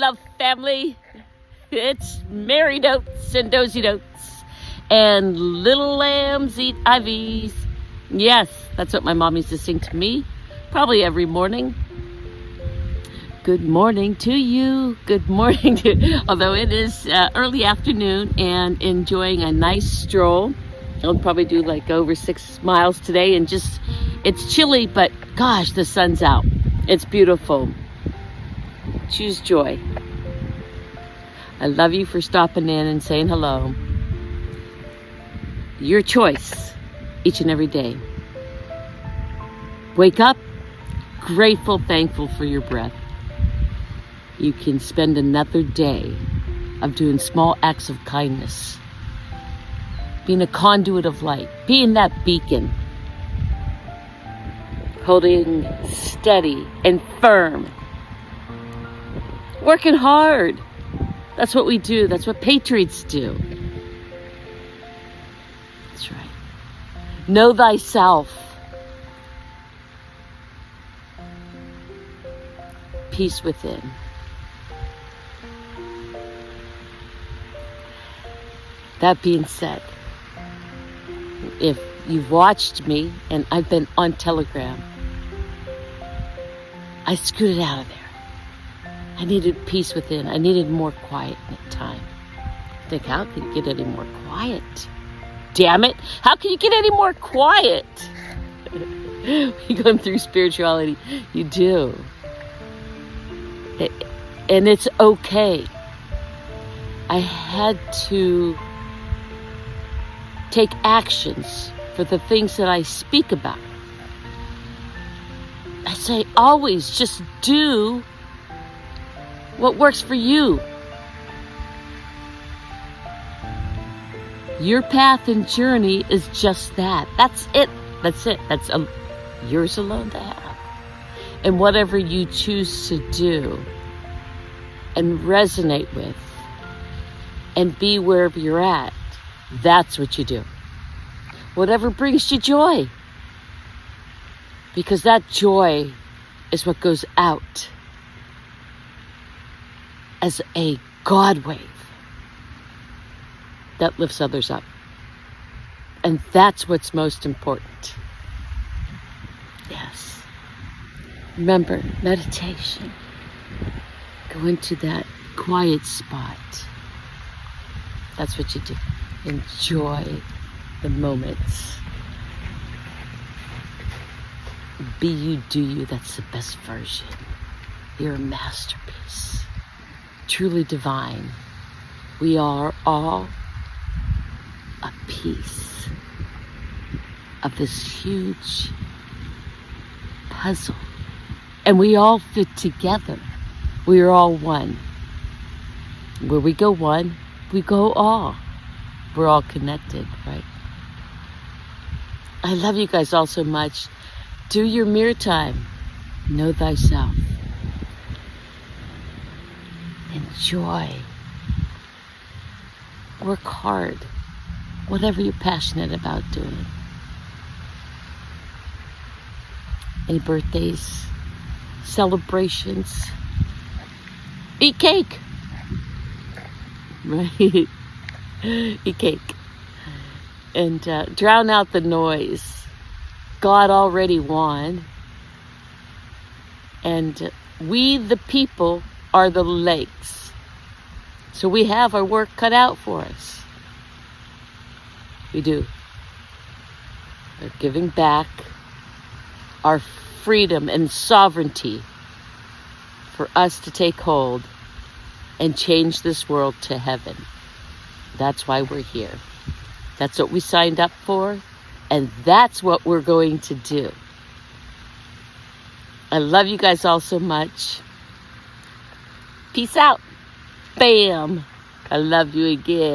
Love Family. It's Mary Notes and Dozy Notes and Little Lambs Eat Ivies. Yes, that's what my mom used to sing to me, probably every morning. Good morning to you. Good morning to, although it is early afternoon and enjoying a nice stroll. I'll probably do like over 6 miles today and just, it's chilly, but gosh, the sun's out. It's beautiful. Choose joy. I love you for stopping in and saying hello. Your choice each and every day. Wake up, grateful, thankful for your breath. You can spend another day of doing small acts of kindness, being a conduit of light, being that beacon, holding steady and firm, working hard. That's what we do. That's what patriots do. That's right. Know thyself. Peace within. That being said, if you've watched me and I've been on Telegram, I scooted out of there. I needed peace within. I needed more quiet time. Think, how can you get any more quiet? Damn it. How can you get any more quiet? You're going through spirituality. You do. And it's okay. I had to take actions for the things that I speak about. I say always just do what works for you. Your path and journey is just that. That's it. That's it. That's yours alone to have. And whatever you choose to do and resonate with and be wherever you're at, that's what you do. Whatever brings you joy. Because that joy is what goes out as a God wave that lifts others up. And that's what's most important. Yes. Remember, meditation. Go into that quiet spot. That's what you do. Enjoy the moments. Be you, do you. That's the best version. You're a masterpiece. Truly divine. We are all a piece of this huge puzzle. And we all fit together. We are all one. Where we go one, we go all. We're all connected, right? I love you guys all so much. Do your mirror time. Know thyself. Enjoy. Work hard. Whatever you're passionate about doing. Any birthdays, celebrations, eat cake. Right? Eat cake. And drown out the noise. God already won. And we, the people, are the legs. So we have our work cut out for us. We do. We're giving back our freedom and sovereignty for us to take hold and change this world to heaven. That's why we're here. That's what we signed up for, and that's what we're going to do. I love you guys all so much. Peace out. Bam. I love you again.